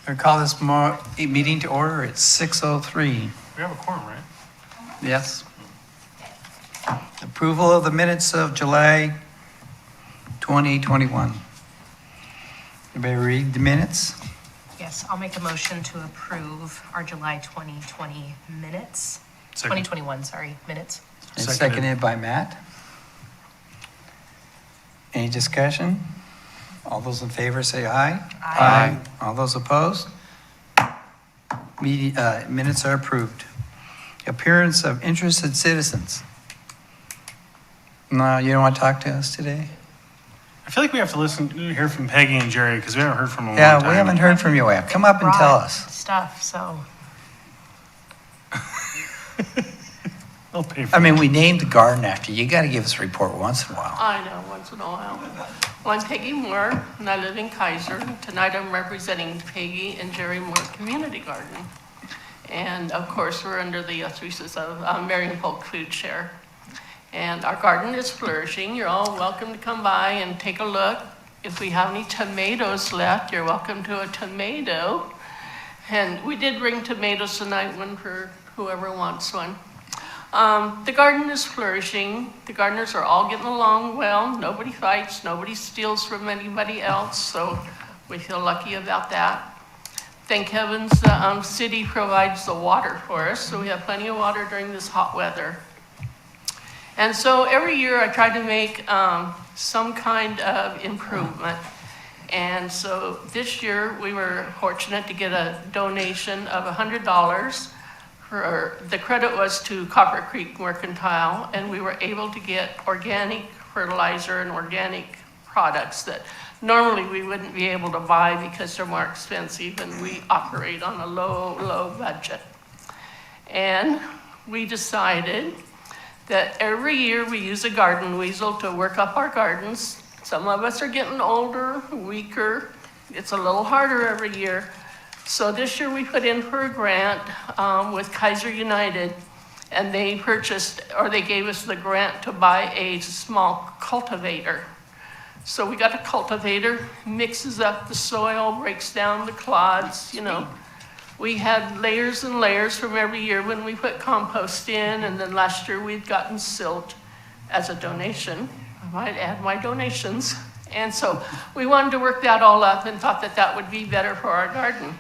I call this meeting to order at 6:03. We have a quorum, right? Yes. Approval of the minutes of July 2021. Anybody read the minutes? Yes, I'll make a motion to approve our July 2020 minutes. Second. 2021, sorry, minutes. And Seconded. seconded by Matt. Any discussion? All those in favor say aye. Aye. All those opposed? Minutes are approved. Appearance of interested citizens. No, you don't want to talk to us today? I feel like we have to hear from Peggy and Jerry because we haven't heard from them in a Yeah, long time. we haven't heard from you yet. Come up and tell Brought us. Stuff, so. They'll pay for I mean, we named the garden after you. You got to give us a report once in a while. I know, once in a while. Well, I'm Peggy Moore, and I live in Kaiser. Tonight I'm representing Peggy and Jerry Moore Community Garden. And of course, we're under the auspices of Marion Polk Food Share. And our garden is flourishing. You're all welcome to come by and take a look. If we have any tomatoes left, you're welcome to a tomato. And we did bring tomatoes tonight, one for whoever wants one. The garden is flourishing. The gardeners are all getting along well. Nobody fights, nobody steals from anybody else, so we feel lucky about that. Thank heavens the city provides the water for us, so we have plenty of water during this hot weather. And so every year I try to make some kind of improvement. And so this year we were fortunate to get a donation of $100. The credit was to Copper Creek Mercantile, and we were able to get organic fertilizer and organic products that normally we wouldn't be able to buy because they're more expensive, and we operate on a low budget. And we decided that every year we use a garden weasel to work up our gardens. Some of us are getting older, weaker. It's a little harder every year. So this year we put in for a grant with Kaiser United, and they gave us the grant to buy a small cultivator. So we got a cultivator, mixes up the soil, breaks down the clods, you know. We had layers and layers from every year when we put compost in, and then last year we'd gotten silt as a donation. I might add my donations. And so we wanted to work that all up and thought that that would be better for our garden.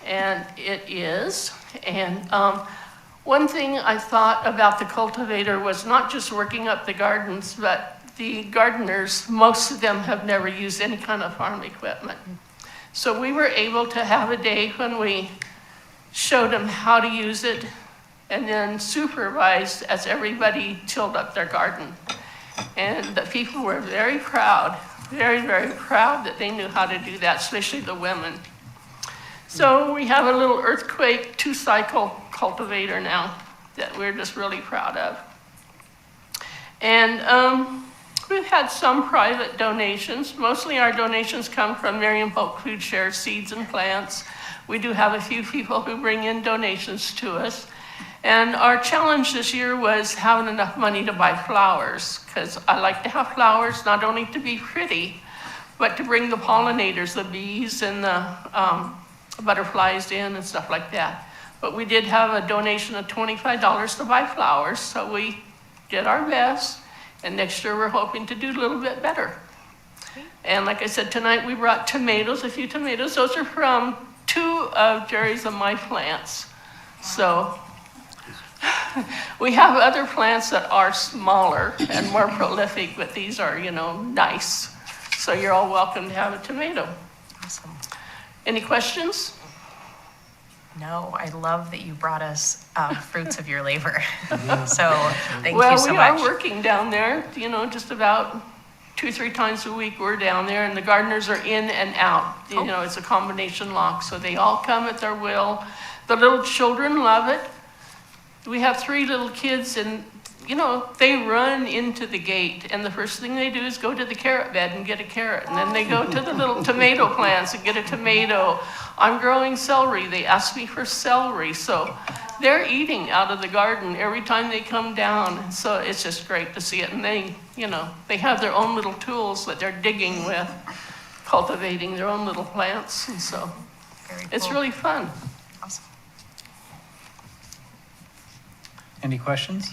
And it is. And one thing I thought about the cultivator was not just working up the gardens, but the gardeners, most of them have never used any kind of farm equipment. So we were able to have a day when we showed them how to use it and then supervised as everybody tilled up their garden. And the people were very proud, very, very proud that they knew how to do that, especially the women. So we have a little earthquake 2-cycle cultivator now that we're just really proud of. And we've had some private donations. Mostly our donations come from Marion Polk Food Share seeds and plants. We do have a few people who bring in donations to us. And our challenge this year was having enough money to buy flowers, because I like to have flowers not only to be pretty, but to bring the pollinators, the bees and the butterflies in and stuff like that. But we did have a donation of $25 to buy flowers, so we did our best, and next year we're hoping to do a little bit better. And like I said, tonight we brought tomatoes, a few tomatoes. Those are from 2 of Jerry's and my plants. So we have other plants that are smaller and more prolific, but these are, you know, nice. So you're all welcome to have a tomato. Awesome. Any questions? No, I love that you brought us fruits of your labor. So thank you Well, so we much. are working down there, you know, just about 2-3 times a week we're down there, and the gardeners are in and out. You know, it's a combination lock, so they all come at their will. The little children love it. We have 3 little kids, and you know, they run into the gate, and the first thing they do is go to the carrot bed and get a carrot, and then they go to the little tomato plants and get a tomato. I'm growing celery. They ask me for celery, so they're eating out of the garden every time they come down. So it's just great to see it, and they, you know, they have their own little tools that they're digging with, cultivating their own little plants, and so Very It's cool. really fun. Awesome. Any questions?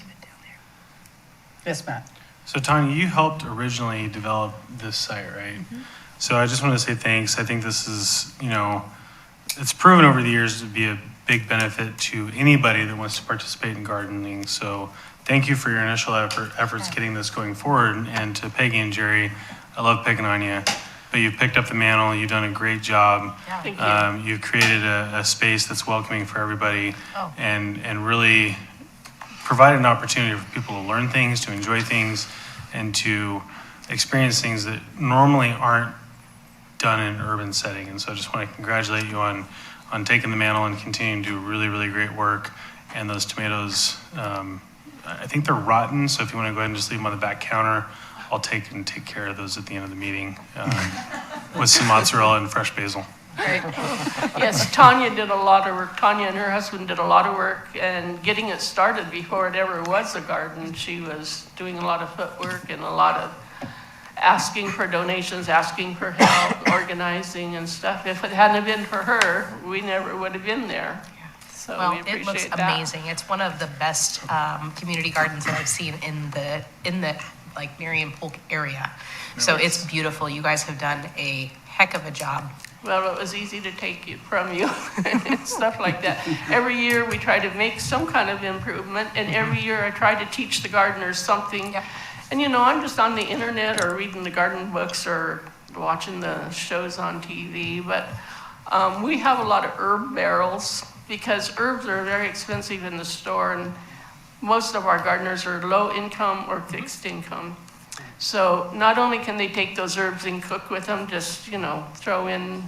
Yes, Matt. So Tanya, you helped originally develop this site, right? So I just want to say thanks. I think this is, it's proven over the years to be a big benefit to anybody that wants to participate in gardening. So thank you for your initial efforts getting this going forward. And to Peggy and Jerry, I love picking on you, but you've picked up the mantle. You've done a great job. Yeah. Thank you. You've created a space that's welcoming for everybody Oh. and really provided an opportunity for people to learn things, to enjoy things, and to experience things that normally aren't done in an urban setting. And so I just want to congratulate you on taking the mantle and continuing to do really, really great work. And those tomatoes, I think they're rotten, so if you want to go ahead and just leave them on the back counter, I'll take care of those at the end of the meeting with some mozzarella and fresh basil. Yes, Tanya did a lot of work. Tanya and her husband did a lot of work and getting it started before it ever was a garden. She was doing a lot of footwork and a lot of asking for donations, asking for help, organizing and stuff. If it hadn't been for her, we never would have been there. So Well, we appreciate it looks that. amazing. It's one of the best community gardens that I've seen in the like Marion Polk area. So it's beautiful. You guys have done a heck of a job. Well, it was easy to take it from you and stuff like that. Every year we try to make some kind of improvement, and every year I try to teach the gardeners something. Yeah. And I'm just on the internet or reading the garden books or watching the shows on TV, but we have a lot of herb barrels because herbs are very expensive in the store, and most of our gardeners are low income or fixed income. So not only can they take those herbs and cook with them, just, throw in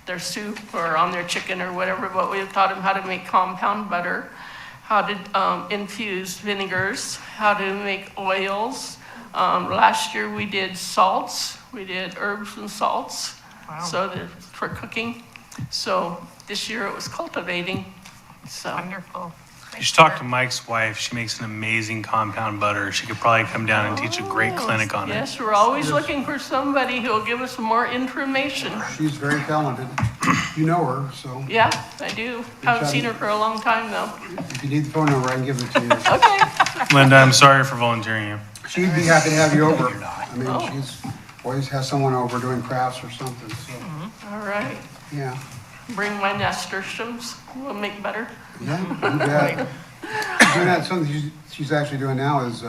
their soup or on their chicken or whatever, but we've taught them how to make compound butter, how to infuse vinegars, how to make oils. Last year we did salts. We did herbs and salts. Wow. For cooking. So this year it was cultivating. So Wonderful. You should talk to Mike's wife. She makes an amazing compound butter. She could probably come down and teach a great clinic on it. yes, we're always looking for somebody who will give us more information. She's very talented. You know her, so Yeah, I do. Haven't seen her for a long time though. if you need the phone number, I can give it to you. Okay. Linda, I'm sorry for volunteering you. She'd be happy to have you over. I Oh. mean, she's always has someone over doing crafts or something, so, All right. yeah. Bring my nasturtiums. We'll make butter. Yeah, you bet. She's doing that, something she's actually doing now is,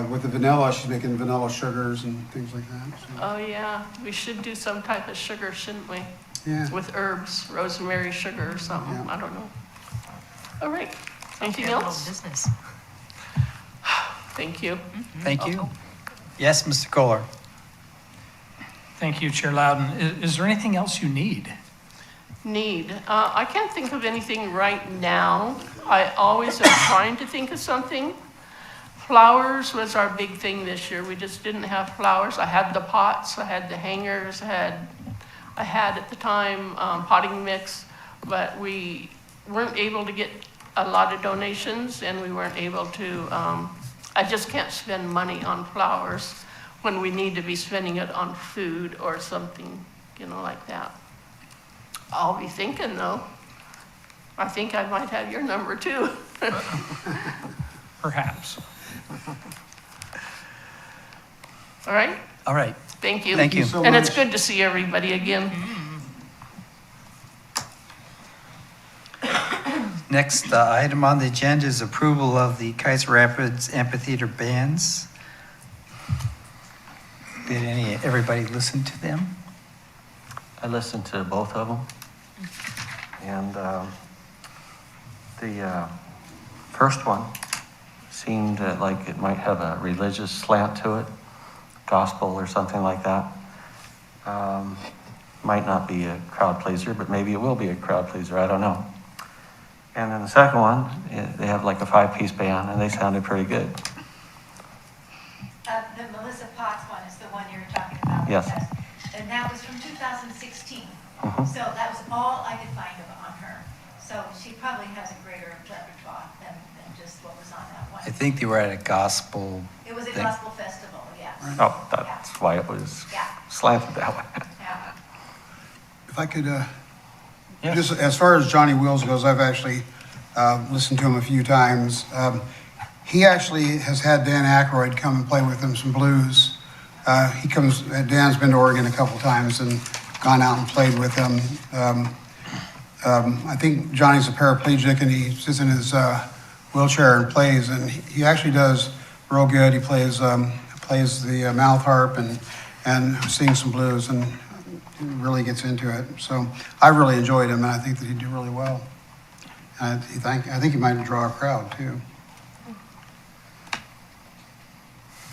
with the vanilla, she's making vanilla sugars and things like that, so, Oh, yeah. We should do some type of sugar, shouldn't we? yeah. With herbs, rosemary sugar or something. Yeah. I don't know. All right. Anything Your little else? business. Thank you. Thank you. Yes, Mr. Kohler. Thank you, Chair Loudon. Is there anything else you need? I can't think of anything right now. I always am trying to think of something. Flowers was our big thing this year. We just didn't have flowers. I had the pots, I had the hangers, I had at the time potting mix, but we weren't able to get a lot of donations, and we weren't able to, I just can't spend money on flowers when we need to be spending it on food or something, like that. I'll be thinking though. I think I might have your number too. Perhaps. All right? All right. Thank you. Thank you. so And it's much. good to see everybody again. Next item on the agenda is approval of the Kaiser Rapids Amphitheater bands. Did everybody listen to them? I listened to both of them, and the first one seemed like it might have a religious slant to it, gospel or something like that. Might not be a crowd pleaser, but maybe it will be a crowd pleaser, I don't know. And then the second one, they have like a 5-piece band, and they sounded pretty good. The Melissa Potts one is the one you're talking about. Yes. And that was from 2016. Mhm. So that was all I could find on her. So she probably has a greater repertoire than just what was on that one. I think they were at a gospel. It was a thing. gospel festival, yes. Oh, that's why it was Yeah. slanted that way. Yeah. If I could Yes. Just as far as Johnny Wheels goes, I've actually listened to him a few times. He actually has had Dan Aykroyd come and play with him some blues. Dan's been to Oregon a couple times and gone out and played with him. I think Johnny's a paraplegic and he sits in his wheelchair and plays, and he actually does real good. He plays the mouth harp and sings some blues and really gets into it. So I really enjoyed him, and I think that he'd do really well. I think he might draw a crowd too.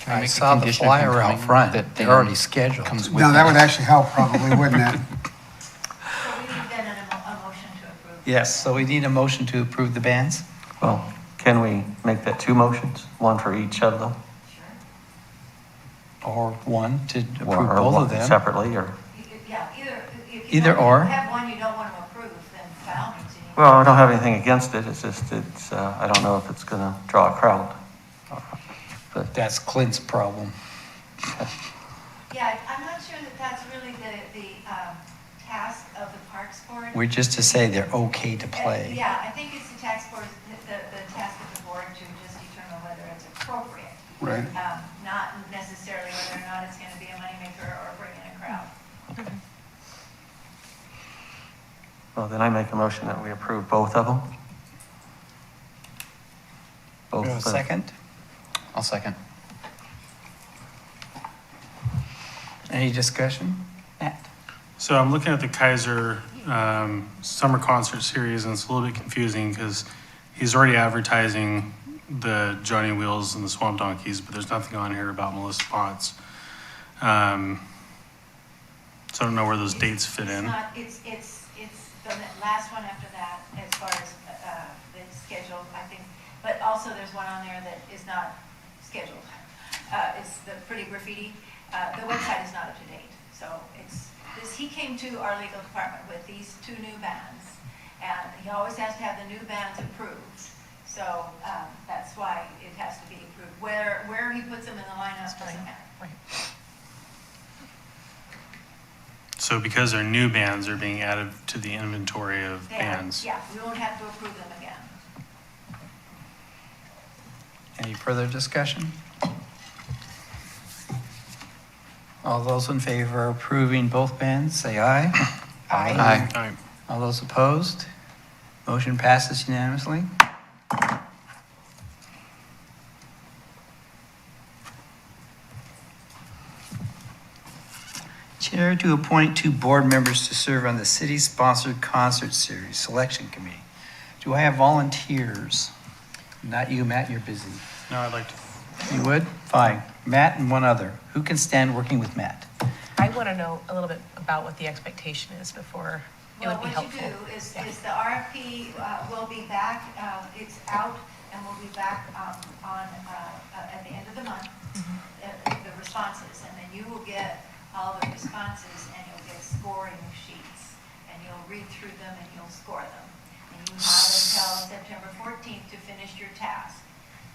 Can we I make a saw the condition of him flyer out coming front. that They're Dan already scheduled. comes with Now, that him? would actually help probably, wouldn't it? So we need then a motion to approve. Yes, so we need a motion to approve the bands. Well, can we make that two motions, one for each of them? Sure. Or one to approve Or both one of them. separately, or? Yeah, either. If Either you or. have one you don't want to approve, then by all means, you need. Well, I don't have anything against it, it's just, I don't know if it's gonna draw a crowd. But, That's Clint's problem. Yeah, I'm not sure that that's really the task of the Parks Board. We're just to say they're okay to play. Yeah, I think it's the task board, the task of the board to just determine whether it's appropriate. Right. Not necessarily whether or not it's going to be a moneymaker or bring in a crowd. well, then I make a motion that we approve both of them. Do we have a Both, second? I'll second. Any discussion? Matt? So I'm looking at the Kaiser summer concert series, and it's a little bit confusing because he's already advertising the Johnny Wheels and the Swamp Donkeys, but there's nothing on here about Melissa Potts. So I don't know where those dates fit in. It's the last one after that as far as the schedule, I think. But also there's one on there that is not scheduled. It's the pretty graffiti. The website is not up to date. So he came to our legal department with these two new bands, and he always has to have the new bands approved. So that's why it has to be approved. Where he puts them in the lineup doesn't matter. So because they're new bands, they're being added to the inventory of bands. Yeah, we won't have to approve them again. Any further discussion? All those in favor of approving both bands, say aye. Aye. All right. All those opposed? Motion passes unanimously. Chair to appoint two board members to serve on the city-sponsored concert series selection committee. Do I have volunteers? Not you, Matt, you're busy. No, I'd like to. You would? Fine. Matt and one other. Who can stand working with Matt? I want to know a little bit about what the expectation is before it would be helpful. Well, what you do is Yeah. the RFP will be back, it's out, and will be back at the end of the month, the responses, and then you will get all the responses, and you'll get scoring sheets, and you'll read through them, and you'll score them. And you have until September 14th to finish your task.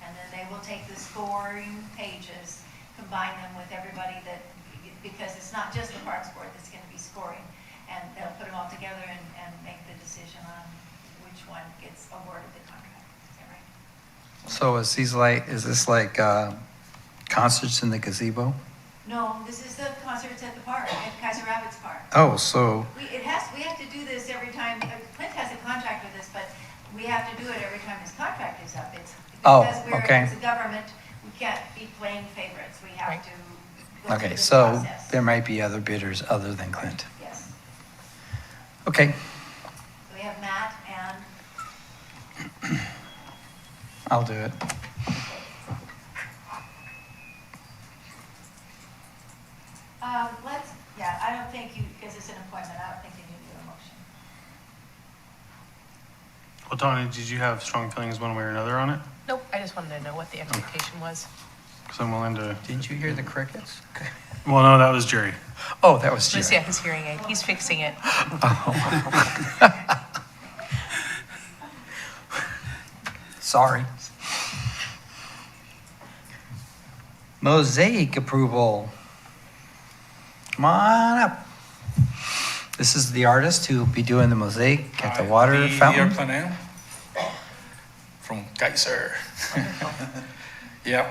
And then they will take the scoring pages, combine them with everybody because it's not just the Parks Board that's going to be scoring. And they'll put them all together and make the decision on which one gets awarded the contract. Is that right? So is this like concerts in the gazebo? No, this is the concerts at the park, at Kaiser Rapids Park. Oh, so, We have to do this every time, Clint has a contract with us, but we have to do it every time his contract is up. It's Oh, because okay. it's a government, we can't be playing favorites. We have Right. to go through okay, the so process. there might be other bidders other than Clint. Yes. Okay, So we have Matt and, I'll do it. I don't think because it's an appointment, I don't think you need to do a motion. Well, Tony, did you have strong feelings one way or another on it? Nope, I just wanted to know what the expectation was. Because I'm willing to. Didn't you hear the crickets? Well, no, that was Jerry. Oh, that was Just, Jerry. yeah, his hearing aid, he's fixing it. Sorry. Mosaic approval. Come on up. This is the artist who will be doing the mosaic at the water The fountain. airplane from Kaiser. Yeah,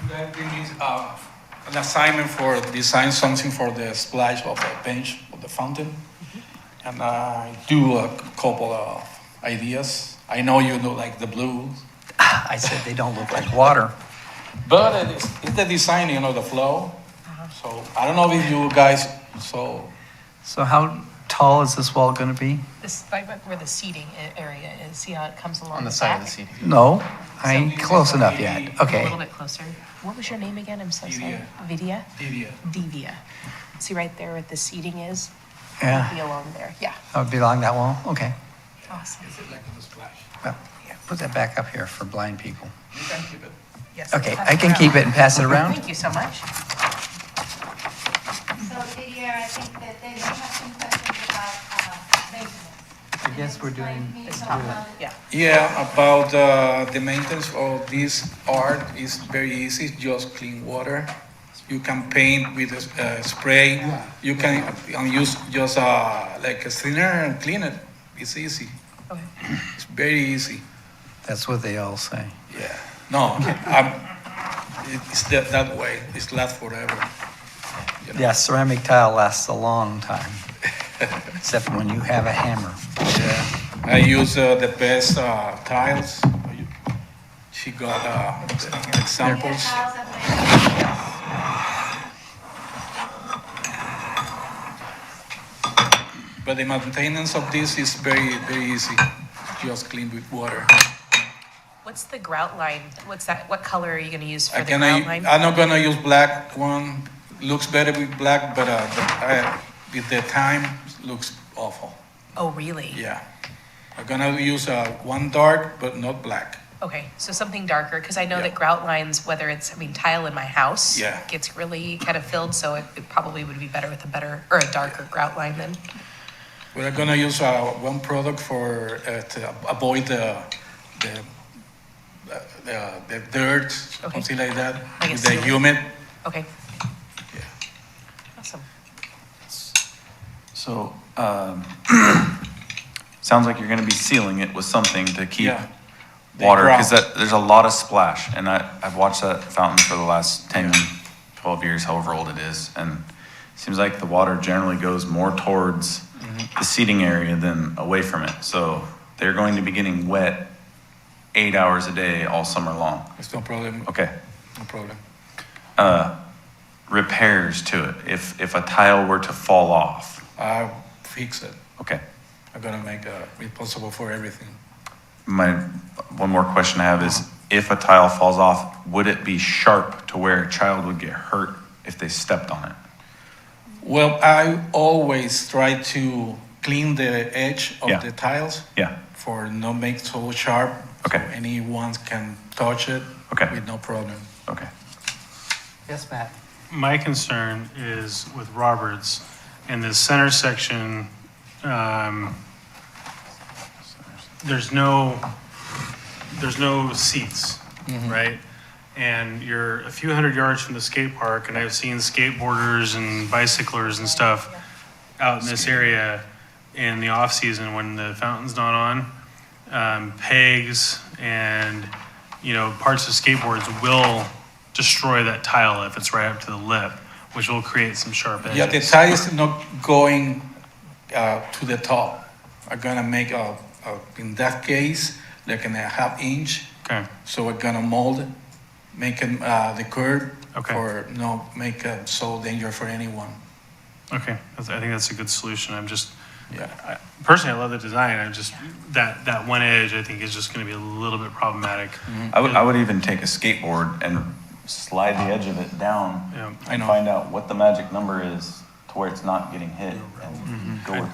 that gave me an assignment for design something for the splash of the bench of the fountain. And I do a couple of ideas. I know you don't like the blue, I said they don't look like water. but it's the design, you know, the flow. So I don't know if you guys, so So how tall is this wall gonna be? This, right where the seating area is, see how it comes along On the the side of the back? seating. No, I ain't close enough yet. A little Okay. bit closer. What was your name again? I'm so sorry. Divya. Vidya? area. Divya. See right there where the seating is? Yeah, Be along there. Yeah. that would be along that wall? Okay. Awesome. Is it like the splash? Well, yeah, put that back up here for blind people. You can keep it. Yes. Okay, pass I can around. keep it and pass it around. Thank you so much. So Didier, I think that they may have some questions about maintenance. I guess we're doing, Can you let's talk do it. about it? Yeah. Yeah, about the maintenance of this art is very easy, just clean water. You can paint with a spray. You can use just like a thinner and clean it. It's easy. Okay. It's very easy. That's what they all say. Yeah. No, it's that way. It's last forever. You know? Yeah, ceramic tile lasts a long time, except when you have a hammer. Yeah. I use the best tiles. She got examples. Tiles have maintenance. But the maintenance of this is very, very easy. Just clean with water. What's the grout line? What's that? What color are you going to use for I the can, grout line? I'm not gonna use black one. Looks better with black, but with the time, looks awful. Oh, really? Yeah. I'm gonna use one dark, but not black. Okay, so something darker, because I know Yeah. that grout lines, whether it's, I mean, tile in my house Yeah. gets really kind of filled, so it probably would be better with a better, or a darker grout line then. We're gonna use one product for to avoid the dirt, Okay. something like that, Like a with the sealant. humid. Okay. Yeah. Awesome. So, sounds like you're gonna be sealing it with something to keep Yeah. The water, because ground. there's a lot of splash, and I've watched that fountain for the last 10, 12 years, however old it is, and it seems like the water generally goes more towards the seating area than away from it. So they're going to be getting wet 8 hours a day all summer long. It's no problem. Okay. No problem. Repairs to it, if a tile were to fall off, I'll fix it. okay. I'm gonna make it possible for everything. One more question I have is, if a tile falls off, would it be sharp to where a child would get hurt if they stepped on it? Well, I always try to clean the edge of Yeah. the tiles Yeah, for not make so sharp. Okay. So anyone can touch it Okay. with no problem. okay. Yes, Matt? My concern is with Roberts in the center section, there's no seats, right? And you're a few hundred yards from the skate park, and I've seen skateboarders and bicyclers and stuff out in this area in the off season when the fountain's not on. Pegs and, parts of skateboards will destroy that tile if it's right up to the lip, which will create some sharp edges. Yeah, the tile is not going to the top. I'm gonna make in that case, like a half-inch. Okay, So we're gonna mold, making the curve Okay. for not make it so dangerous for anyone. okay, I think that's a good solution. Yeah. Personally, I love the design. I'm just, that one edge, I think is just gonna be a little bit problematic. I would even take a skateboard and slide the edge of it down Yeah, I and know. find out what the magic number is to where it's not getting hit and go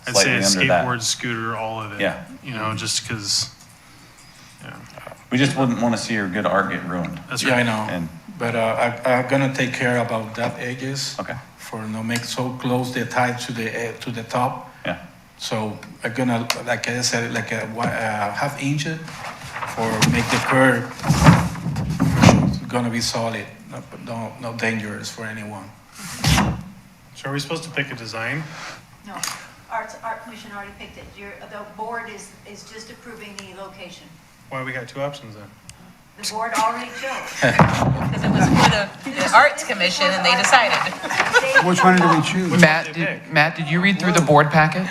I'd say slightly under skateboard, that. scooter, all of it. Yeah. Just because, We just wouldn't want to see your good art get ruined. that's Yeah, I right. know. And, But I'm gonna take care about that edges. okay, For not make so close the tile to the top. yeah, So I'm gonna, like I said, like a half-inch for make the curve. It's gonna be solid, no dangerous for anyone. So are we supposed to pick a design? No, Art Commission already picked it. The board is just approving the location. Why we got two options then? The board already chose. Because it was for the Arts Commission and they decided. Which one did we choose? Matt, did you read through the board packet?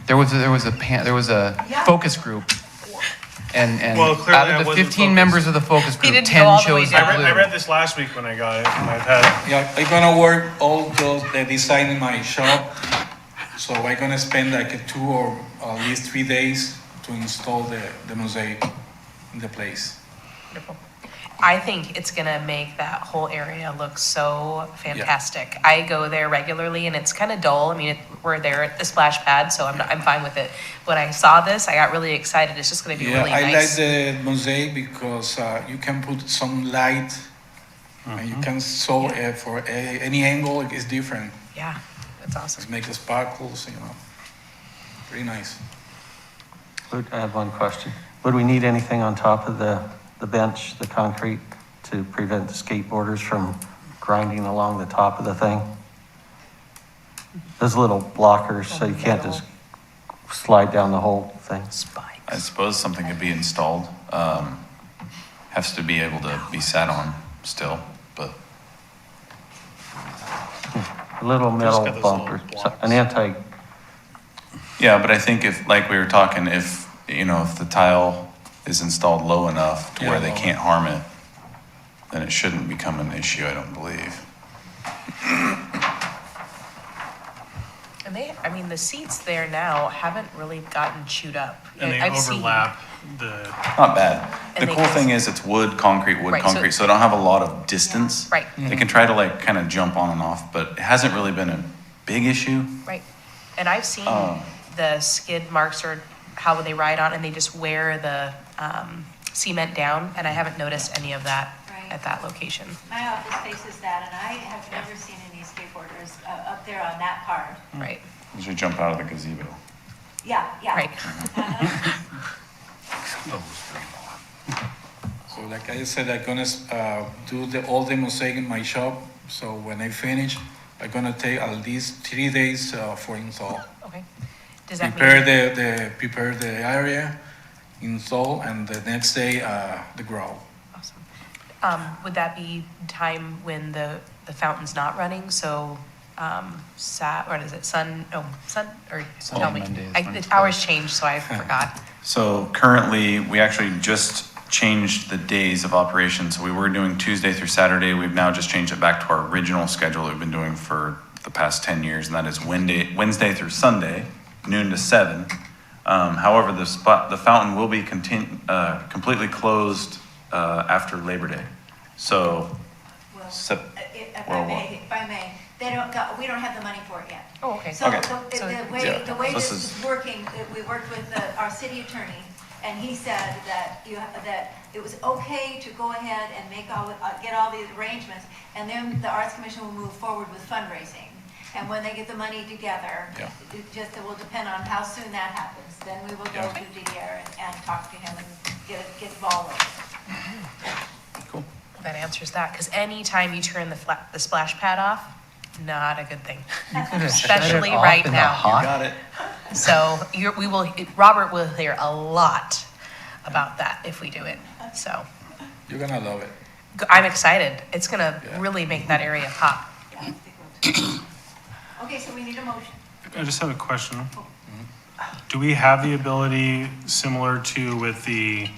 There was a focus group. And Well, clearly out I of the wasn't 15 focused. members of the focus He group, didn't go all 10 the way chose the down. blue. I read this last week when I got it, and I've had, Yeah, I'm gonna work all the design in my shop. So I'm gonna spend like 2 or at least 3 days to install the mosaic in the place. I think it's gonna make that whole area look so fantastic. I go there regularly and it's kind of dull. I mean, we're there at the splash pad, so I'm fine with it. When I saw this, I got really excited. It's just gonna be Yeah, really I like nice. the mosaic because you can put some light and you can show for any angle it's different. Yeah, that's awesome. Just make the sparkles, Pretty nice. I have one question. Would we need anything on top of the bench, the concrete, to prevent the skateboarders from grinding along the top of the thing? Those little blockers, so you can't just slide down the whole thing. I suppose something could be installed. Has to be able to be sat on still, but A little metal got those little bumper, blocks. an anti, yeah, but I think if, like we were talking, if the tile is installed low enough to where they can't harm it, then it shouldn't become an issue, I don't believe. And the seats there now haven't really gotten chewed up. and they I've seen- overlap the, Not bad. And The they cool can- thing is it's concrete, Right, so- concrete, so they don't have a lot of distance. Right, They can try to kind of jump on and off, but it hasn't really been a big issue. right. And I've seen Oh. the skid marks or how they ride on and they just wear the cement down, and I haven't noticed any of that Right. at that location. My office faces that, and I have never seen any skateboarders up there on that part. Right, You should jump out of the gazebo. Yeah. right. So like I said, I'm gonna do all the mosaic in my shop. So when I finish, I'm gonna take at least 3 days for install. Okay. Does that Prepare mean? prepare the area, install, and the next day the grow. Awesome. Would that be time when the fountain's not running? So, what is it, sun, or Sunday, tell me. Monday is when The it's hours changed, so I forgot. So currently, we actually just changed the days of operation. So we were doing Tuesday through Saturday. We've now just changed it back to our original schedule that we've been doing for the past 10 years, and that is Wednesday through Sunday, noon to 7. However, the fountain will be completely closed after Labor Day. So, Well, Sep- if well, I may, we don't have the money for it yet. Oh, okay. So Okay. the way This this is working, we worked with our city attorney, and he said that it was okay to go ahead and get all these arrangements, and then the Arts Commission will move forward with fundraising. And when they get the money together, Yeah. it will depend on how soon that happens. Then we will go to Didier and talk to him and get the ball rolling. cool. That answers that, because anytime you turn the splash pad off, not a good thing. Especially right now. Got it. So Robert will hear a lot about that if we do it. So You're gonna love it. I'm excited. It's gonna Yeah. really make that area pop. Yeah, I think we'll do. Okay, so we need a motion. I just have a question. Do we have the ability, similar to with the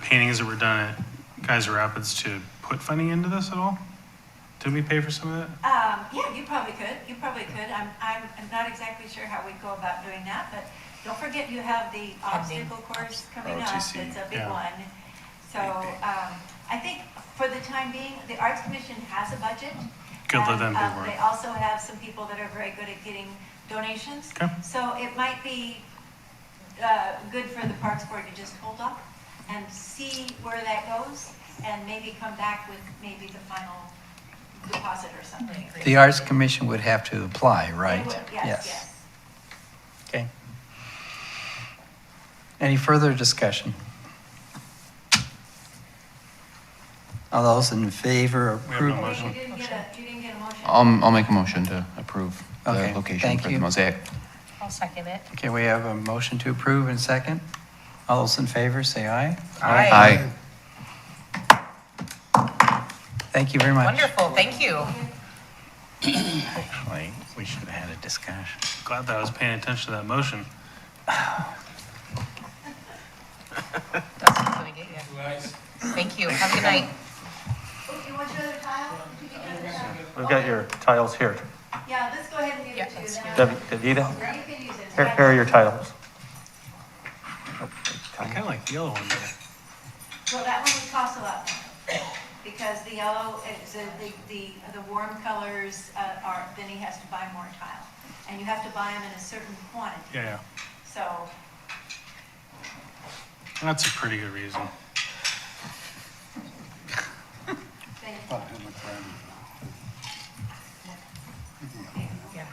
paintings that were done at Kaiser Rapids, to put funding into this at all? Did we pay for some of that? Yeah, you probably could. I'm not exactly sure how we go about doing that, but don't forget you have the obstacle course coming up. ROTC. It's a big Yeah. one. So, I think for the time being, the Arts Commission has a budget. Good, let them and, pay for They it. also have some people that are very good at getting donations. Okay. So it might be good for the Parks Board to just hold up and see where that goes, and maybe come back with maybe the final deposit or something. The Arts Commission would have to apply, They right? would, yes. Okay. Any further discussion? All those in favor of We have no approval? motion. You didn't get a motion. I'll make a motion to approve the Okay, location thank for the you. mosaic. I'll second it. Okay, we have a motion to approve and second. All those in favor, say aye. Aye. Thank you very much. Wonderful, thank you. Actually, we should have had a discussion. Glad that I was paying attention to that motion. That's what's gonna get you. Thank you, have a good night. Oh, you want your other tile? Did you get the tile? We've got your tiles here. Yeah, let's go ahead and give Yeah, it to you. that's Then Davida, you can use it. here are your tiles. I kind of like the yellow one better. Well, that one would cost a lot more, because the yellow, the warm colors are, then he has to buy more tile. And you have to buy them in a certain quantity, Yeah, so. that's a pretty good reason. Thank you. Yeah,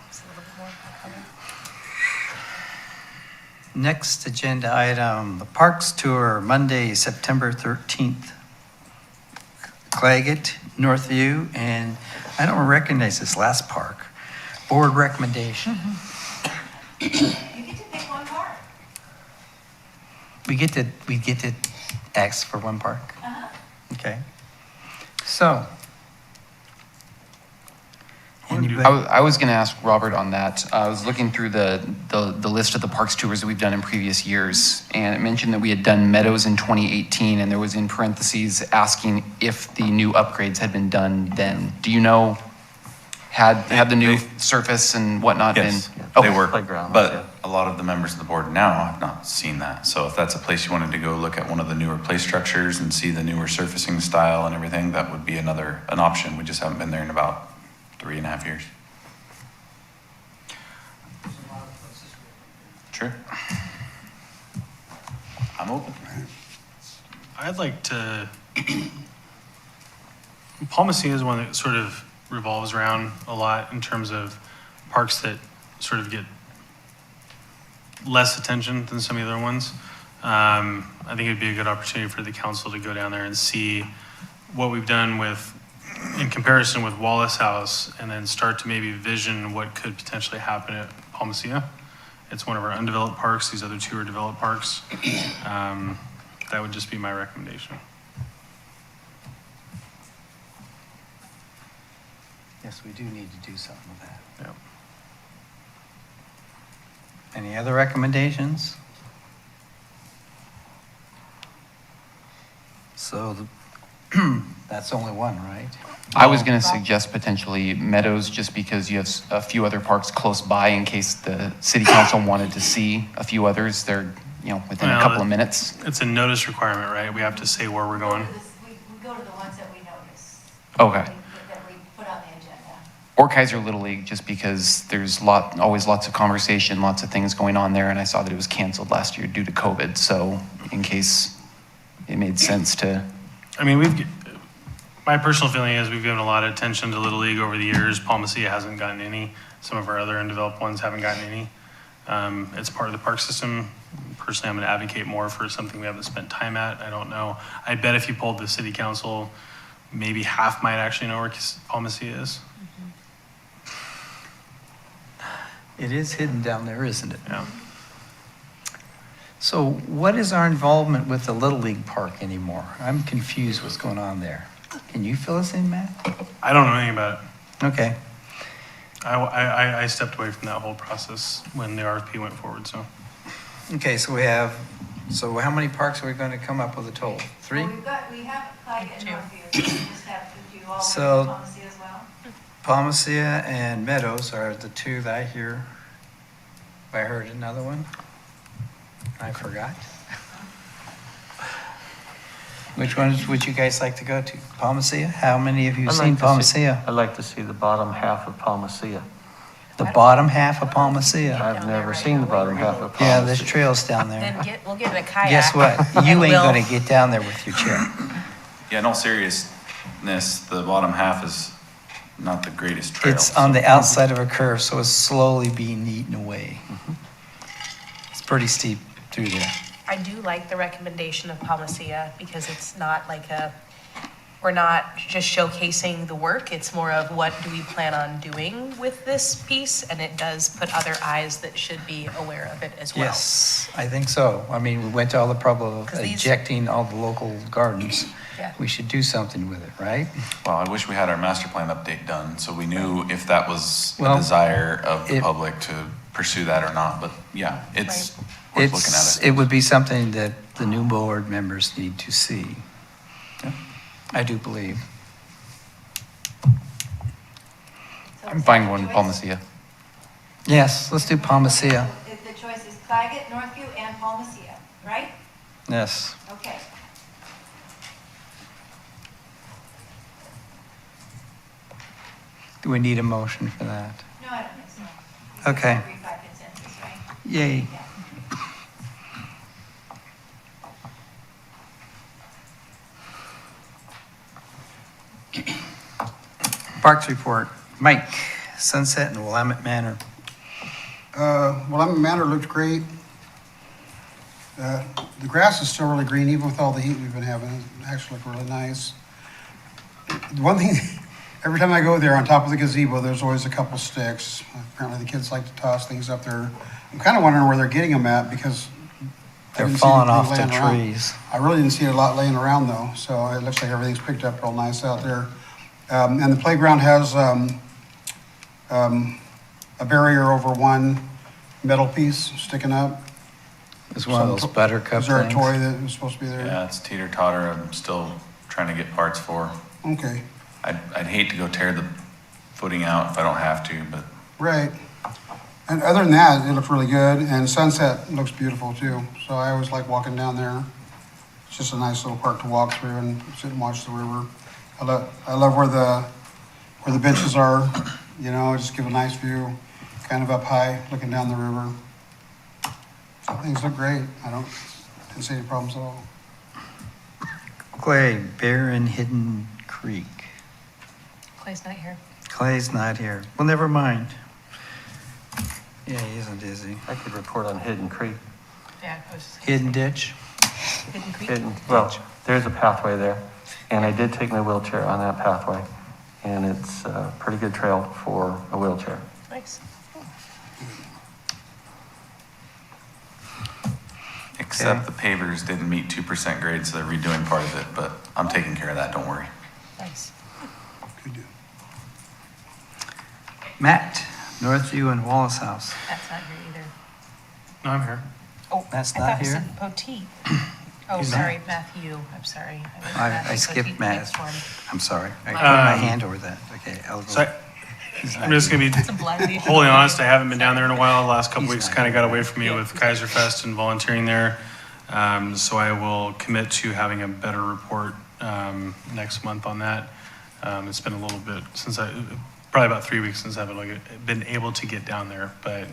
just a little bit more color. Next agenda item, the Parks Tour, Monday, September 13th. Claggett, Northview, and I don't recognize this last park. Board recommendation. You get to pick one part. We get to ask for one park? Uh-huh. Okay. So. Anybody? I was going to ask Robert on that. I was looking through the list of the parks tours that we've done in previous years, and it mentioned that we had done Meadows in 2018, and there was in parentheses asking if the new upgrades had been done then. Do you know, had the new surface and whatnot been? Yes, Okay. they were, Playgrounds, but yeah. a lot of the members of the board now have not seen that. So if that's a place you wanted to go look at one of the newer play structures and see the newer surfacing style and everything, that would be an option. We just haven't been there in about 3.5 years. Sure. I'm open. I'd like to, Paul Messina is one that sort of revolves around a lot in terms of parks that sort of get less attention than some of the other ones. I think it'd be a good opportunity for the council to go down there and see what we've done with, in comparison with Wallace House, and then start to maybe vision what could potentially happen at Paul Messina. It's one of our undeveloped parks. These other two are developed parks. That would just be my recommendation. Yes, we do need to do something with that. Yep. Any other recommendations? So that's only one, right? I was going to suggest potentially Meadows, just because you have a few other parks close by in case the city council wanted to see a few others. They're, within a Well, couple of minutes. It's a notice requirement, right? We have to say where we're going. We go to the ones that we notice. Okay. That we put on the agenda. Or Kaiser Little League, just because there's always lots of conversation, lots of things going on there, and I saw that it was canceled last year due to COVID. So in case it made sense to. I mean, my personal feeling is we've given a lot of attention to Little League over the years. Paul Messina hasn't gotten any. Some of our other undeveloped ones haven't gotten any. It's part of the park system. Personally, I'm going to advocate more for something we haven't spent time at. I don't know. I bet if you polled the city council, maybe half might actually know where Paul Messina is. It is hidden down there, isn't it? Yeah. So what is our involvement with the Little League Park anymore? I'm confused what's going on there. Can you fill us in, Matt? I don't know anything about it. Okay. I stepped away from that whole process when the RFP went forward, so. Okay, so so how many parks are we going to come up with a total? 3? Well, we have Claggett and Northview, so we just have to do all of So- the policy as well. Paul Messina and Meadows are the two that I hear. I heard another one. I forgot. Which ones would you guys like to go to? Paul Messina? How many of you I'd seen like to Paul see- Messina? I'd like to see the bottom half of Paul Messina. The bottom half of Paul Messina? I've never seen the bottom half of Paul Yeah, there's Messina. trails down there. Then we'll get in a kayak. Guess what? and You ain't we'll- gonna get down there with your chair. Yeah, in all seriousness, the bottom half is not the greatest trail. It's on the outside of a curve, so it's slowly being eaten away. It's pretty steep through there. I do like the recommendation of Paul Messina because it's not like we're not just showcasing the work, it's more of what do we plan on doing with this piece? And it does put other eyes that should be aware of it as well. Yes, I think so. I mean, we went to all the trouble of 'Cause these- ejecting all the local gardens. Yeah. We should do something with it, right? Well, I wish we had our master plan update done, so we knew if that was a Well, desire of the it- public to pursue that or not, but yeah, it's worth looking at it. It would be something that the new board members need to see. Yeah. I do believe. I'm fine going to Palmacia. Yes, let's do Palmacia. If the choice is Claggett, Northview, and Palmacia, right? Yes. Okay. Do we need a motion for that? No, I don't think so. Okay. Agree by consensus, right? Yay. Yeah. Parks report. Mike, Sunset and Willamette Manor. Willamette Manor looked great. The grass is still really green, even with all the heat we've been having. It actually looked really nice. The one thing, every time I go there, on top of the gazebo, there's always a couple sticks. Apparently the kids like to toss things up there. I'm kind of wondering where they're getting them at, because I They're didn't see falling anything off the laying around. trees. I really didn't see a lot laying around though, so it looks like everything's picked up real nice out there. And the playground has a barrier over one metal piece sticking up. It's one of those buttercup Is there a things. toy that was supposed to be there? Yeah, it's teeter-totter. I'm still trying to get parts for. Okay, I'd hate to go tear the footing out if I don't have to, but right. And other than that, it looked really good, and Sunset looks beautiful too. So I always like walking down there. It's just a nice little park to walk through and sit and watch the river. I love where the benches are, you know, just give a nice view, kind of up high, looking down the river. So things look great. Didn't see any problems at all. Clay, Bear and Hidden Creek. Clay's not here. Clay's not here. Well, never mind. Yeah, he isn't, is he? I could report on Hidden Creek. Yeah, I was just. Hidden Ditch? Hidden Creek? Well, there's a pathway there, and I did take my wheelchair on that pathway, and it's a pretty good trail for a wheelchair. Nice. except the pavers didn't meet 2% grade, so they're redoing part of it, but I'm taking care of that, don't worry. Nice. Good deal. Matt, Northview and Wallace House. That's not here either. No, I'm here. Oh, That's I not thought it here? said Poteet. Oh, He's sorry, not. Matthew, I'm sorry. went I Matthew skipped Poteet Matt. next one. I'm sorry. I put my Um, hand over that. Okay, I'll go. So I'm just gonna be It's a blind lead. wholly honest, I haven't been down there in a while. The last couple He's weeks not kind of here. got away from me with Kaiser Fest and volunteering there. So I will commit to having a better report next month on that. It's been a little bit since probably about 3 weeks since I've been able to get down there, but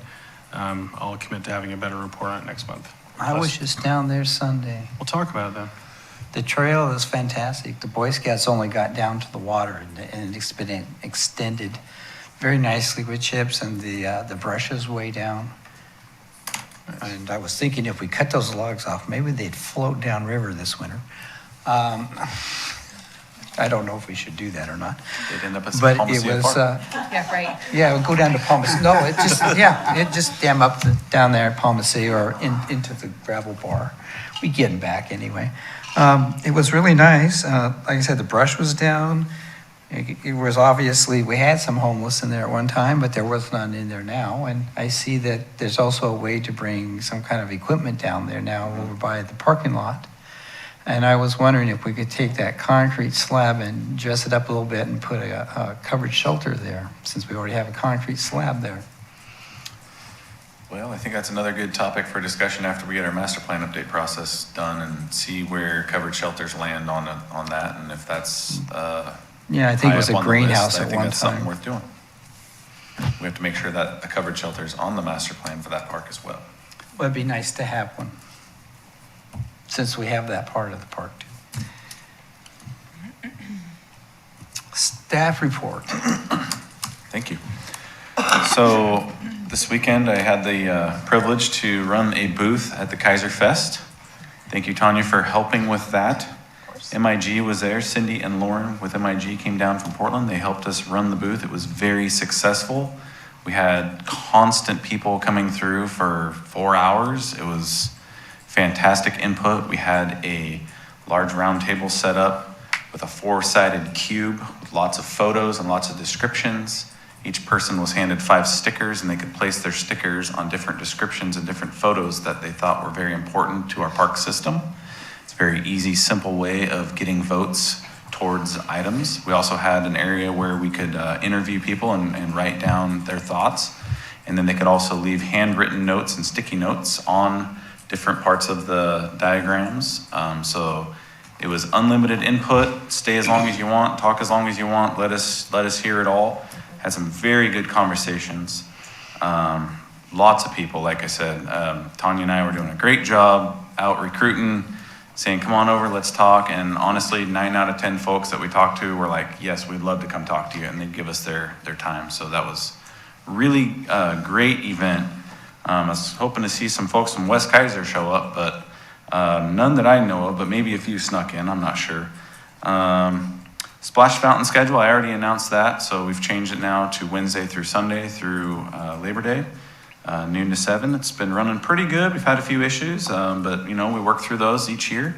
I'll commit to having a better report on it next month. I was just down there Sunday. We'll talk about it then. The trail is fantastic. The Boy Scouts only got down to the water, and it's been extended very nicely with chips, and the brush is way down. And I was thinking if we cut those logs off, maybe they'd float downriver this winter. I don't know if we should do that or not. They'd end up at But it Palmacia was, Park. Yeah, right. yeah, we'll go down to Palmacia. No, it just, yeah, it just dam up down there at Palmacia or into the gravel bar. We get them back anyway. It was really nice. Like I said, the brush was down. It was obviously, we had some homeless in there at one time, but there was none in there now. And I see that there's also a way to bring some kind of equipment down there now over by the parking lot. And I was wondering if we could take that concrete slab and dress it up a little bit and put a covered shelter there, since we already have a concrete slab there. Well, I think that's another good topic for discussion after we get our master plan update process done and see where covered shelters land on that, and if that's Yeah, I think it was high a up on the list, greenhouse I at think one that's something time. worth doing. We have to make sure that a covered shelter is on the master plan for that park as well. Well, it'd be nice to have one, since we have that part of the park too. Staff report. Thank you. So this weekend, I had the privilege to run a booth at the Kaiser Fest. Thank you, Tanya, for helping with that. MIG was there. Cindy and Lauren with MIG came down from Portland. They helped us run the booth. It was very successful. We had constant people coming through for 4 hours. It was fantastic input. We had a large round table set up with a 4-sided cube with lots of photos and lots of descriptions. Each person was handed 5 stickers, and they could place their stickers on different descriptions and different photos that they thought were very important to our park system. It's a very easy, simple way of getting votes towards items. We also had an area where we could interview people and write down their thoughts. And then they could also leave handwritten notes and sticky notes on different parts of the diagrams. So it was unlimited input, stay as long as you want, talk as long as you want, let us hear it all. Had some very good conversations. Lots of people, like I said. Tanya and I were doing a great job out recruiting, saying, come on over, let's talk. And honestly, 9 out of 10 folks that we talked to were like, yes, we'd love to come talk to you. And they'd give us their time. So that was really a great event. I was hoping to see some folks from West Kaiser show up, but none that I know of, but maybe a few snuck in, I'm not sure. Splash Fountain schedule, I already announced that, so we've changed it now to Wednesday through Sunday through Labor Day, noon to 7. It's been running pretty good. We've had a few issues, but we work through those each year.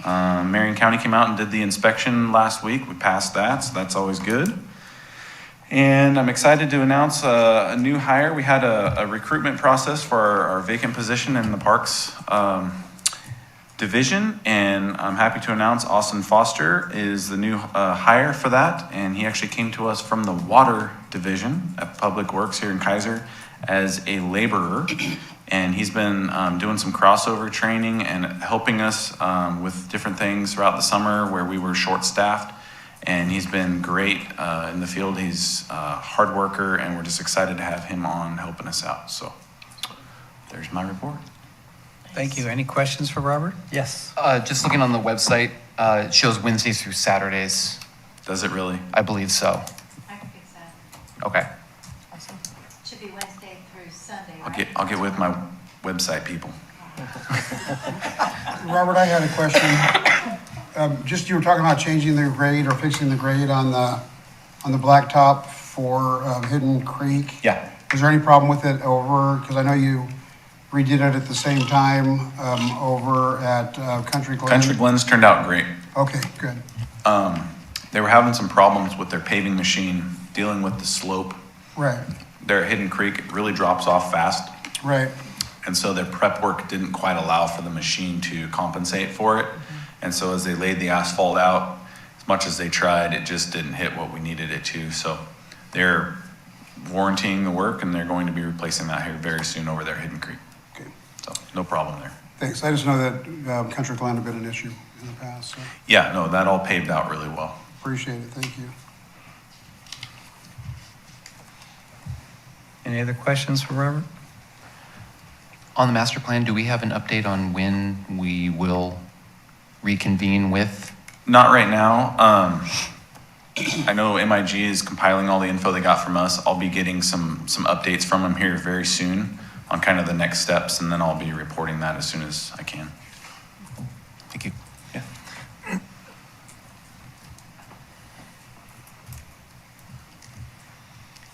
Marion County came out and did the inspection last week. We passed that, so that's always good. And I'm excited to announce a new hire. We had a recruitment process for our vacant position in the Parks division, and I'm happy to announce Austin Foster is the new hire for that, and he actually came to us from the Water Division at Public Works here in Kaiser as a laborer, and he's been doing some crossover training and helping us with different things throughout the summer where we were short-staffed, and he's been great in the field. He's a hard worker, and we're just excited to have him on helping us out. So there's my report. Thank you. Any questions for Robert? Yes. Just looking on the website, it shows Wednesdays through Saturdays. Does it really? I believe so. I can fix that. Okay. Should be Wednesday through Sunday, right? I'll get with my website people. Robert, I had a question. Just you were talking about changing the grade or fixing the grade on the blacktop for Hidden Creek. Yeah. Is there any problem with it over, because I know you redid it at the same time over at Country Glen? Country Glen's turned out great. Okay, good. They were having some problems with their paving machine, dealing with the slope. Right, Their Hidden Creek, it really drops off fast. right. And so their prep work didn't quite allow for the machine to compensate for it. And so as they laid the asphalt out, as much as they tried, it just didn't hit what we needed it to. So they're warrantying the work, and they're going to be replacing that here very soon over their Hidden Creek. Okay, So no problem there. thanks. I just know that Country Glen had been an issue in the past, so Yeah, no, that all paved out really well. appreciate it. Thank you. Any other questions for Robert? On the master plan, do we have an update on when we will reconvene with? Not right now. I know MIG is compiling all the info they got from us. I'll be getting some updates from them here very soon on kind of the next steps, and then I'll be reporting that as soon as I can. Thank you. Yeah.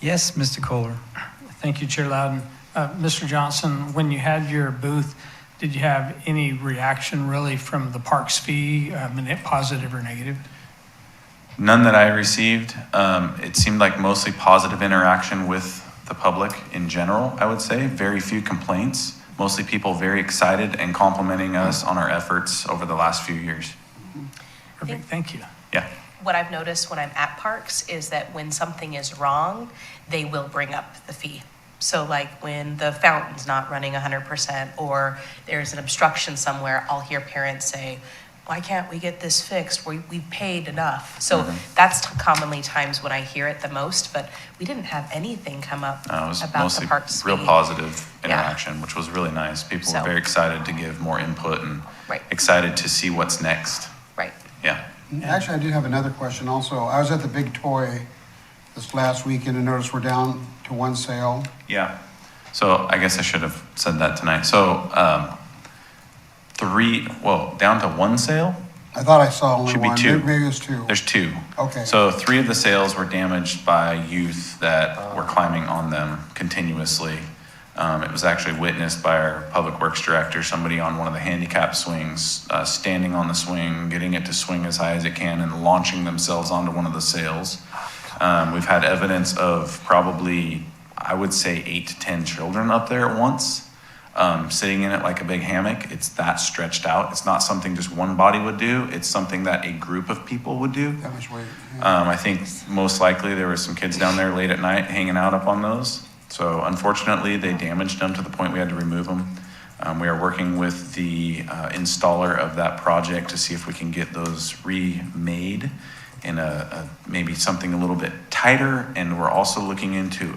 Yes, Mr. Kohler. Thank you, Chair Loudon. Mr. Johnson, when you had your booth, did you have any reaction really from the parks fee, positive or negative? None that I received. It seemed like mostly positive interaction with the public in general, I would say. Very few complaints. Mostly people very excited and complimenting us on our efforts over the last few years. Perfect, thank you. Yeah. What I've noticed when I'm at parks is that when something is wrong, they will bring up the fee. So like when the fountain's not running 100% or there's an obstruction somewhere, I'll hear parents say, why can't we get this fixed? We've paid enough. So that's commonly times when I hear it the most, but we didn't have anything come up It was about mostly the parks real fee. positive interaction, which was really nice. People were So- very excited to give more input and Right. excited to see what's next. Right. Yeah. Actually, I did have another question also. I was at the Big Toy this last weekend and noticed we're down to one sale. Yeah. So I guess I should have said that tonight. So down to one sale? I thought I saw only Should be one. two. Maybe it was two. There's two. Okay. So 3 of the sails were damaged by youth that were climbing on them continuously. It was actually witnessed by our public works director, somebody on one of the handicap swings, standing on the swing, getting it to swing as high as it can and launching themselves onto one of the sails. We've had evidence of probably, I would say 8 to 10 children up there at once, sitting in it like a big hammock. It's that stretched out. It's not something just one body would do. It's something that a group of people would do. That much weight. Yeah. I think most likely there were some kids down there late at night hanging out up on those. So unfortunately, they damaged them to the point we had to remove them. We are working with the installer of that project to see if we can get those remade in a maybe something a little bit tighter. And we're also looking into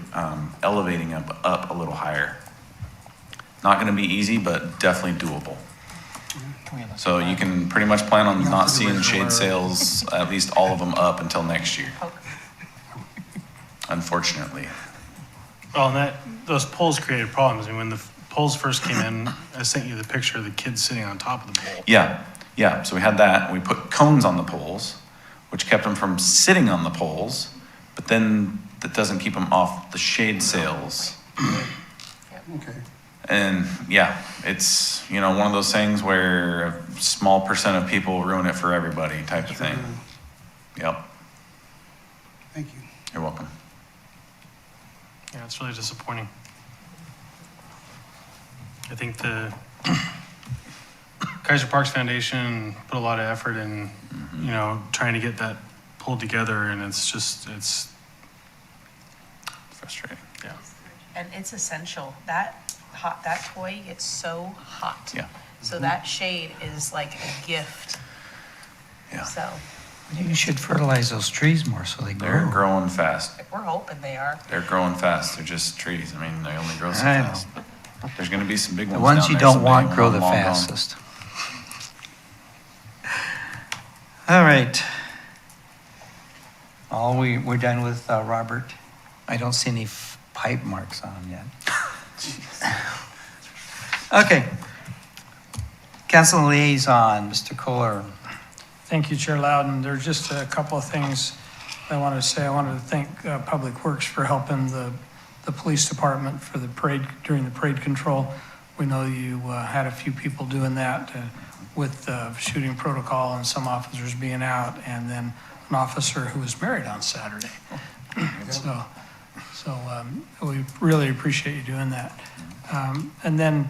elevating up a little higher. Not going to be easy, but definitely doable. So you can pretty much plan on not seeing shade sails, at least all of them up until next year. Unfortunately. Well, and those poles created problems. I mean, when the poles first came in, I sent you the picture of the kids sitting on top of the pole. Yeah. So we had that. We put cones on the poles, which kept them from sitting on the poles, but then that doesn't keep them off the shade sails. Okay. And yeah, it's, one of those things where a small percent of people ruin it for everybody type of thing. Yep. Thank you. You're welcome. Yeah, it's really disappointing. I think the Kaiser Parks Foundation put a lot of effort in, trying to get that pulled together, and it's Frustrating. yeah. And it's essential. That toy gets so hot. Yeah. So that shade is like a gift. Yeah. So You should fertilize those trees more so they They're grow. growing fast. we're hoping they are. They're growing fast. They're just trees. I mean, they only grow so I know. fast. But there's going to be some big The ones ones down you there don't someday want when grow I'm the long gone. fastest. All right. We're done with Robert. I don't see any pipe marks on him yet. Okay. Council liaison, Mr. Kohler. Thank you, Chair Loudon. There's just a couple of things I wanted to say. I wanted to thank Public Works for helping the police department for the parade, during the parade control. We know you had a few people doing that with shooting protocol and some officers being out, and then an officer who was married on Saturday. So we really appreciate you doing that. And then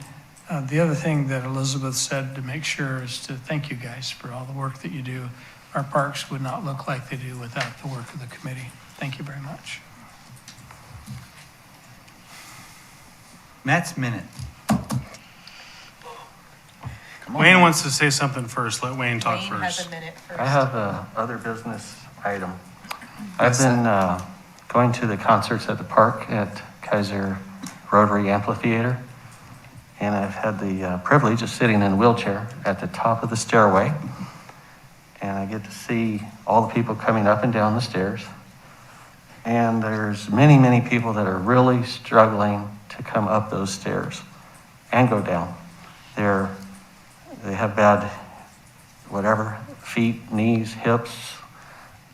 the other thing that Elizabeth said to make sure is to thank you guys for all the work that you do. Our parks would not look like they do without the work of the committee. Thank you very much. Matt's minute. Wayne wants to say something first. Let Wayne talk Wayne first. has a minute first. I have a other business item. I've been going to the concerts at the park at Keizer Rotary Amphitheater, and I've had the privilege of sitting in a wheelchair at the top of the stairway, and I get to see all the people coming up and down the stairs. And there's many, many people that are really struggling to come up those stairs and go down. They have bad, feet, knees, hips.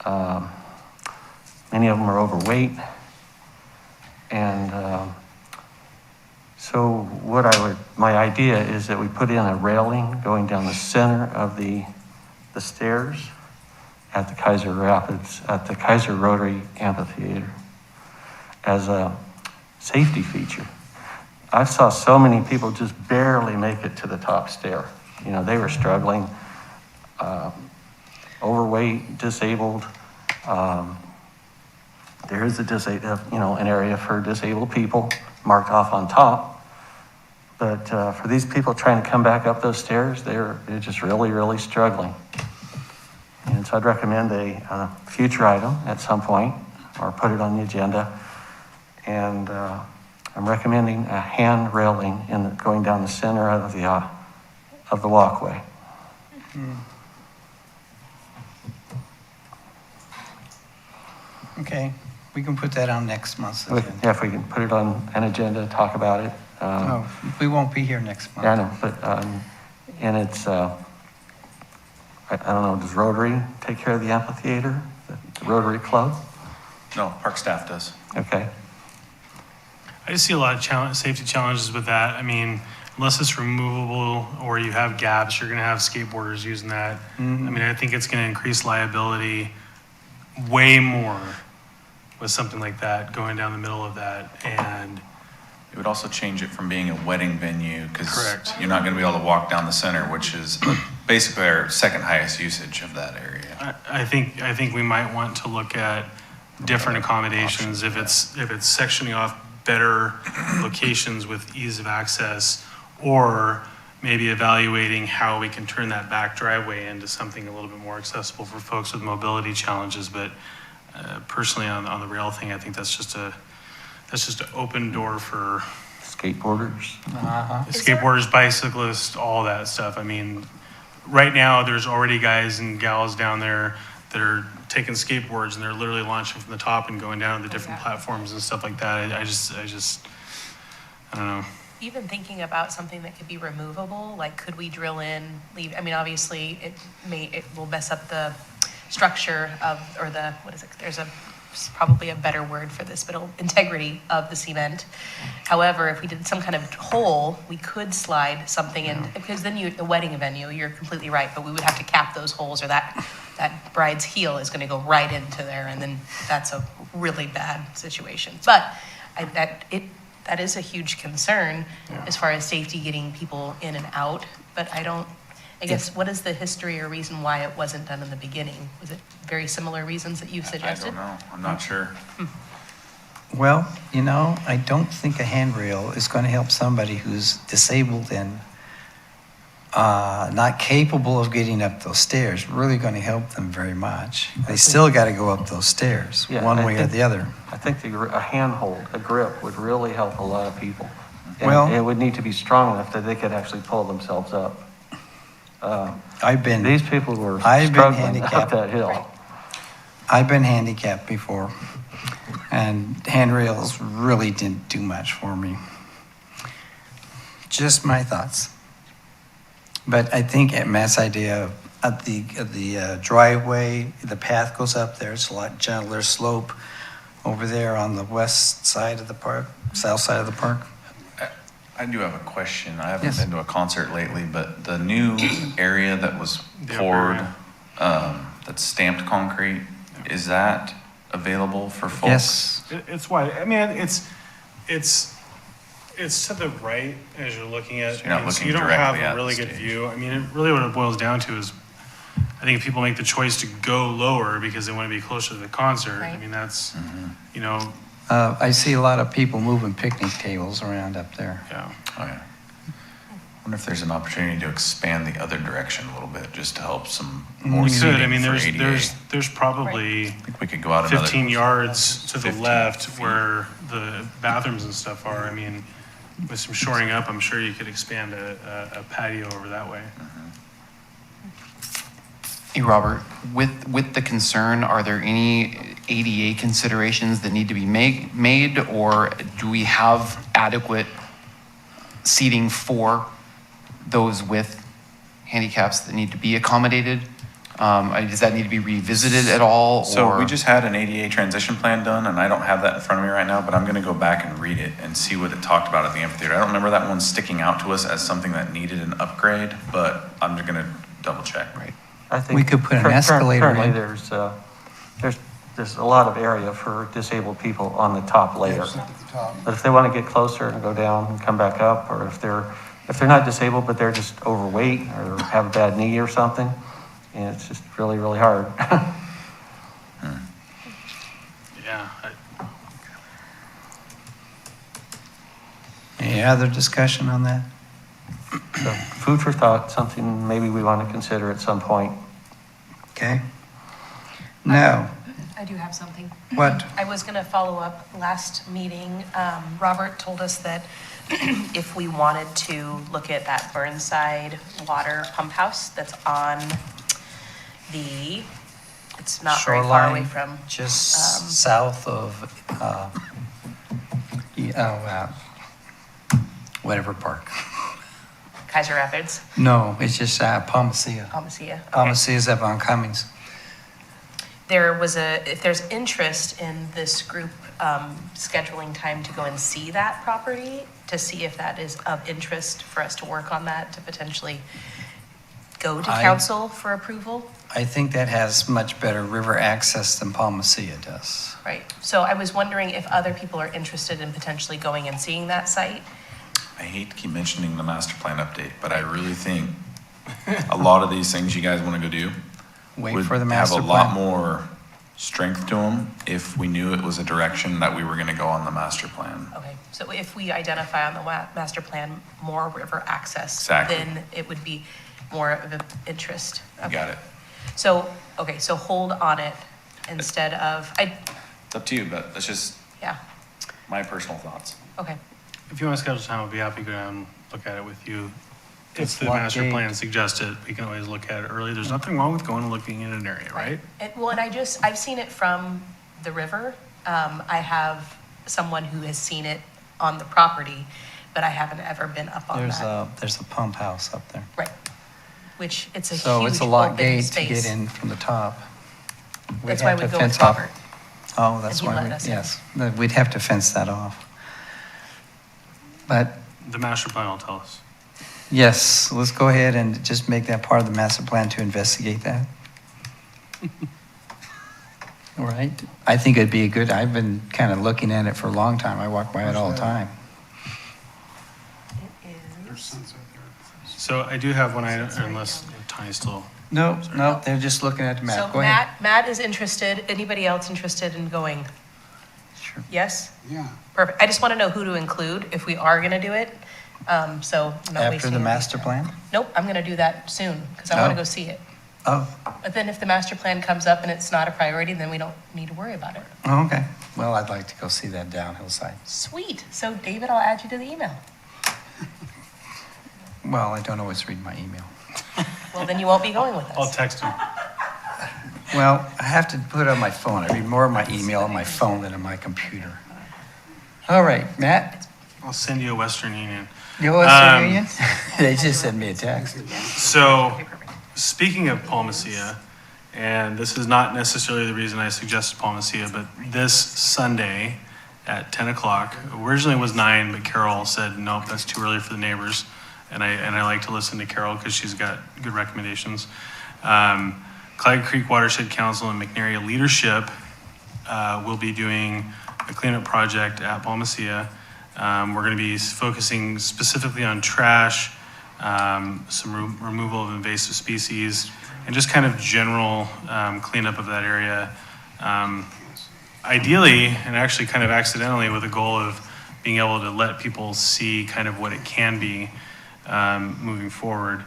Many of them are overweight. And so my idea is that we put in a railing going down the center of the stairs at the Kaiser Rapids, at the Kaiser Rotary Amphitheater as a safety feature. I saw so many people just barely make it to the top stair. They were struggling, overweight, disabled. There is an area for disabled people marked off on top. But for these people trying to come back up those stairs, they're just really, really struggling. And so I'd recommend a future item at some point, or put it on the agenda. And I'm recommending a hand railing going down the center of the walkway. Okay, we can put that on next month's agenda. Yeah, if we can put it on an agenda, talk about it. No, we won't be here next month. Yeah, I know, but, and it's, I don't know, does Rotary take care of the amphitheater, the Rotary Club? No, park staff does. Okay. I just see a lot of safety challenges with that. I mean, unless it's removable or you have gaps, you're going to have skateboarders using that. I mean, I think it's going to increase liability way more with something like that going down the middle of that. And It would also change it from being a wedding venue, because Correct. you're not gonna be able to walk down the center, which is basically our second highest usage of that area. I think we might want to look at different accommodations if it's sectioning off better locations with ease of access, or maybe evaluating how we can turn that back driveway into something a little bit more accessible for folks with mobility challenges. But personally, on the rail thing, I think that's just an open door for Skateboarders. skateboarders, bicyclists, all that stuff. I mean, right now, there's already guys and gals down there that are taking skateboards and they're literally launching from the top and going down to the different platforms and stuff like that. I don't know. Even thinking about something that could be removable, like could we drill in, leave, I mean, obviously it will mess up the structure of, or the, what is it? There's probably a better word for this, but integrity of the cement. However, if we did some kind of hole, we could slide something in, because then the wedding venue, you're completely right, but we would have to cap those holes, or that bride's heel is gonna go right into there, and then that's a really bad situation. But that is a huge concern as far as safety, getting people in and out, but I guess, what is the history or reason why it wasn't done in the beginning? Was it very similar reasons that you suggested? I don't know, I'm not sure. Well, I don't think a handrail is going to help somebody who's disabled and not capable of getting up those stairs. Really going to help them very much. They still got to go up those stairs, Yeah, one I way or think- the other. I think a handhold, a grip would really help a lot of people. And Well- it would need to be strong enough that they could actually pull themselves up. These people were I've been struggling up handicapped. that hill. I've been handicapped before, and handrails really didn't do much for me. Just my thoughts. But I think Matt's idea of the driveway, the path goes up there, it's a lot gentler slope over there on the west side of the park, south side of the park. I do have a question. I haven't Yes. been to a concert lately, but the new area that was The poured, upper that's stamped concrete, is that available for folks? Yes, It's wide. I mean, it's to the right as you're looking at. So you're not I mean, looking you don't directly have at a really the good stage. view. I mean, really what it boils down to is, I think if people make the choice to go lower because they want to be closer to the concert, I Right. mean, that's, Mm-hmm. I see a lot of people moving picnic tables around up there. yeah. Oh, yeah. Wonder if there's an opportunity to expand the other direction a little bit, just to help some more We seating could, I mean, for there's ADA. probably I think we could go out another. 15 yards to the 15 left feet. where the bathrooms and stuff are. I mean, with some shoring up, I'm sure you could expand a patio over that way. Hey, Robert, with the concern, are there any ADA considerations that need to be made, or do we have adequate seating for those with handicaps that need to be accommodated? Does that need to be revisited at all? So or- we just had an ADA transition plan done, and I don't have that in front of me right now, but I'm gonna go back and read it and see what it talked about at the amphitheater. I don't remember that one sticking out to us as something that needed an upgrade, but I'm just gonna double check. Right. I think We could put an cur- cur- escalator in. Currently, there's a lot of area for disabled people on the top layer. Yes, at the top. But if they want to get closer and go down and come back up, or if they're not disabled, but they're just overweight or have a bad knee or something, and it's just really, really hard. Yeah. Any other discussion on that? So food for thought, something maybe we want to consider at some point. Okay. Now, I do have something. what? I was going to follow up last meeting. Robert told us that if we wanted to look at that Burnside water pump house that's on it's not very far away Shoreline, from, just south of, whatever park. Kaiser Rapids, No, it's just Palmacia. Palmacia. Okay. Palmacia is up on Cummings. If there's interest in this group scheduling time to go and see that property, to see if that is of interest for us to work on that, to potentially go to council for approval. I think that has much better river access than Palmacia does. Right. So I was wondering if other people are interested in potentially going and seeing that site. I hate to keep mentioning the master plan update, but I really think a lot of these things you guys want to go do Wait would for the have master a lot plan. more strength to them if we knew it was a direction that we were going to go on the master plan. Okay, so if we identify on the master plan more river access, Exactly. then it would be more of an interest. You Okay. got it. So, okay, so hold on it instead of, It's up to you, but that's just yeah, my personal thoughts. okay. If you want to schedule time, I'll be happy to go down and look at it with you. It's If the locked master gate. plan suggests it, we can always look at it early. There's nothing wrong with going and looking in an area, right? Well, and I've seen it from the river. I have someone who has seen it on the property, but I haven't ever been up on that. There's a pump house up there. Right, which it's a So huge it's a locked open gate to space. get in from the top. We'd That's why have we to go fence with off- Robert. Oh, that's And he why, let us in. yes. We'd have to fence that off. But The master plan will tell us. yes, let's go ahead and just make that part of the master plan to investigate that. All right. I think it'd be a good, I've been kind of looking at it for a long time. I walk by it all the time. It There's is, sunset there. So I do have one item, unless Tiny's still. No, they're just looking at the so map. Go ahead. Matt is interested. Anybody else interested in going? Sure. Yes? Yeah. Perfect. I just want to know who to include if we are going to do it. So I'm not After wasting the any master time. plan? Nope, I'm going to do that soon because I want to Oh. go see it. Oh, But then if the master plan comes up and it's not a priority, then we don't need to worry about it. okay. Well, I'd like to go see that down hillside. Sweet. So David, I'll add you to the email. Well, I don't always read my email. Well, then you won't be going with I'll us. text him. Well, I have to put it on my phone. I read more of my email on my phone than on my computer. All right, Matt, I'll send you a Western Union. you Western Union? They just sent me a text. So, speaking of Palmacia, and this is not necessarily the reason I suggested Palmacia, but this Sunday at 10 o'clock, originally was 9, but Carol said, nope, that's too early for the neighbors. And I like to listen to Carol because she's got good recommendations. Clyde Creek Watershed Council and McNary Leadership will be doing a cleanup project at Palmacia. We're going to be focusing specifically on trash, some removal of invasive species, and just kind of general cleanup of that area. Ideally, and actually kind of accidentally, with a goal of being able to let people see kind of what it can be moving forward.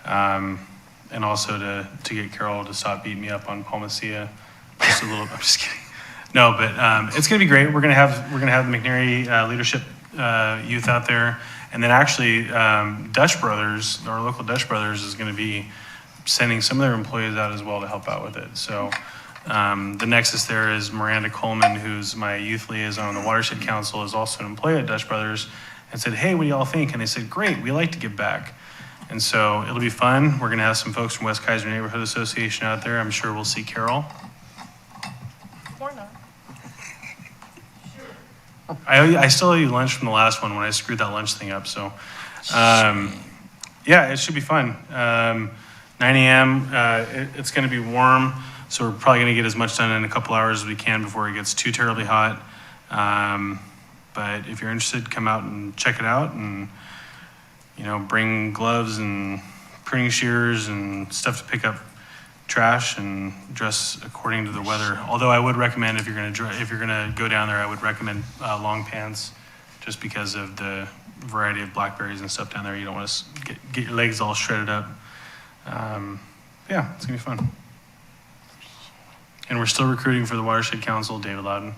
And also to get Carol to stop beating me up on Palmacia just a little. I'm just kidding. No, but it's going to be great. We're going to have the McNary Leadership youth out there, and then actually Dutch Brothers, our local Dutch Brothers, is going to be sending some of their employees out as well to help out with it. So the nexus there is Miranda Coleman, who's my youth liaison on the Watershed Council, is also an employee at Dutch Brothers, and said, "Hey, what do y'all think?" And they said, "Great, we like to give back." And so it'll be fun. We're going to have some folks from West Kaiser Neighborhood Association out there. I'm sure we'll see Carol. Or not. I still owe you lunch from the last one when I screwed that lunch thing up. So, yeah, it should be fun. 9 a.m. It's going to be warm, so we're probably going to get as much done in a couple hours as we can before it gets too terribly hot. But if you're interested, come out and check it out, and bring gloves and pruning shears and stuff to pick up trash, and dress according to the weather. Although I would recommend, if you're going to go down there, I would recommend long pants, just because of the variety of blackberries and stuff down there. You don't want to get your legs all shredded up. Yeah, it's gonna be fun. And we're still recruiting for the Watershed Council, David Loudon.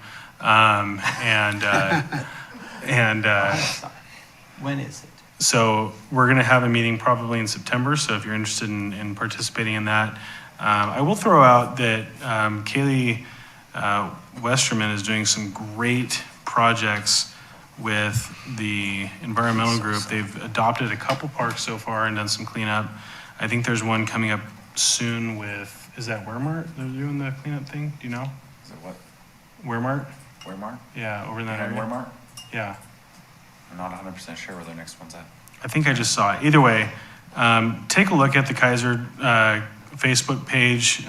When is it? So we're going to have a meeting probably in September. So if you're interested in participating in that, I will throw out that Kaylee Westerman is doing some great projects with the environmental group. They've adopted a couple parks so far and done some cleanup. I think there's one coming up soon with, is that Wearmart? They're doing the cleanup thing, do you know? Is it what? Wearmart? Wearmart? Yeah, over in that And area. Wearmart? Yeah. I'm not 100% sure where their next one's at. I think I just saw it. Either way, take a look at the Keizer Facebook page.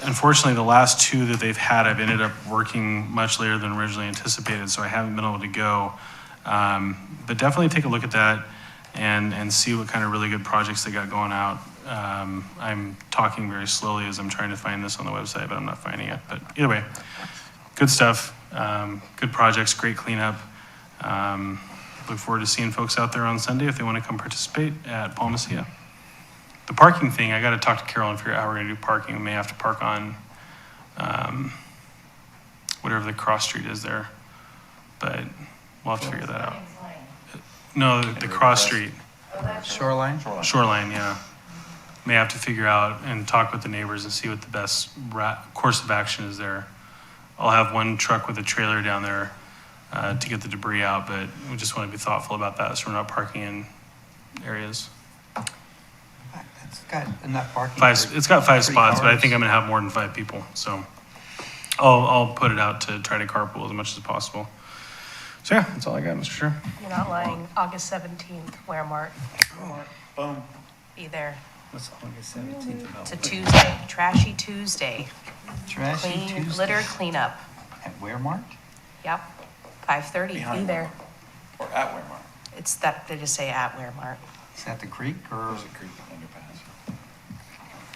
Unfortunately, the last two that they've had, I've ended up working much later than originally anticipated, so I haven't been able to go. But definitely take a look at that and see what kind of really good projects they got going out. I'm talking very slowly as I'm trying to find this on the website, but I'm not finding it. But either way, good stuff, good projects, great cleanup. Look forward to seeing folks out there on Sunday if they want to come participate at Palmacia. The parking thing, I got to talk to Carol and figure out how we're going to do parking. We may have to park on whatever the cross street is there, but we'll have to figure that out. No, the cross street, Shoreline? shoreline, yeah. May have to figure out and talk with the neighbors and see what the best course of action is there. I'll have one truck with a trailer down there to get the debris out, but we just want to be thoughtful about that so we're not parking in areas. It's got enough parking. It's got 5 3 spots, but I cars. think I'm gonna have more than 5 people, so I'll put it out to try to carpool as much as possible. So yeah, that's all I got, Mr. Chair. You're not lying. August 17th, Wearmart. Boom. Be there. What's August 17th about? It's a Tuesday, trashy Tuesday. Trashy Clean, Tuesday. litter cleanup. At Wearmart? Yep, 5:30, be Behind there. Or at Wearmart. It's that, they just say at Wearmart. Is that the creek or? There's a creek underpass.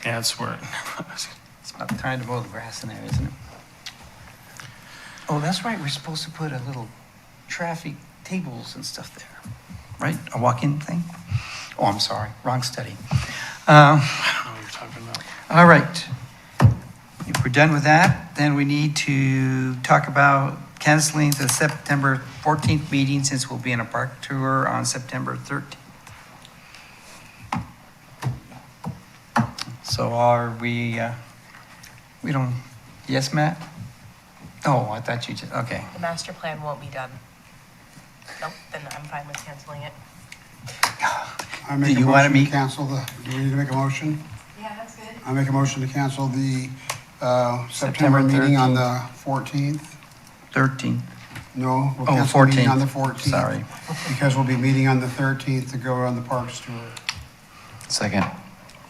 Yeah, it's where, It's about time to mow the grass in there, isn't it? Oh, that's right, we're supposed to put a little traffic tables and stuff there, right? A walk-in thing? Oh, I'm sorry, wrong study. I don't know what you're talking about. All right. If we're done with that, then we need to talk about canceling the September 14th meeting since we'll be in a park tour on September 13th. So are we don't, yes, Matt? Oh, I thought you just, okay. The master plan won't be done. Nope, then I'm fine with canceling it. I make a you wanna motion meet- to cancel do we need to make a motion? Yeah, that's good. I make a motion to cancel the September meeting on the 14th. 13th. No, we'll Oh, cancel the meeting 14th. on the 14th. Sorry. Because we'll be meeting on the 13th to go on the parks tour. Second.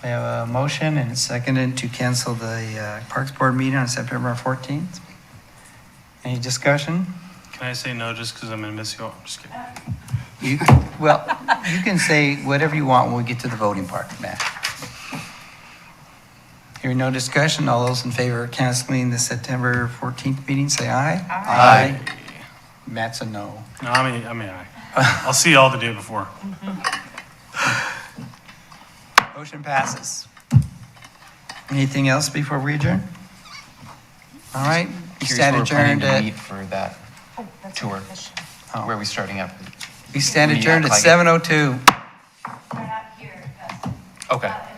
We have a motion and it's seconded to cancel the Parks Board meeting on September 14th. Any discussion? Can I say no just because I'm gonna miss you all? I'm just kidding. Well, you can say whatever you want when we get to the voting part, Matt. Hearing no discussion, all those in favor of canceling the September 14th meeting, say aye. Aye. Matt's a no. No, I mean, I'll see y'all the day before. Motion passes. Anything else before we adjourn? All right, we Curious stand where we're planning adjourned to at, meet for that Oh, that's a tour. good question. Where are we starting up? we stand Meeting adjourned at at Kaiser. 7:02. They're not here, Gus. Okay. Not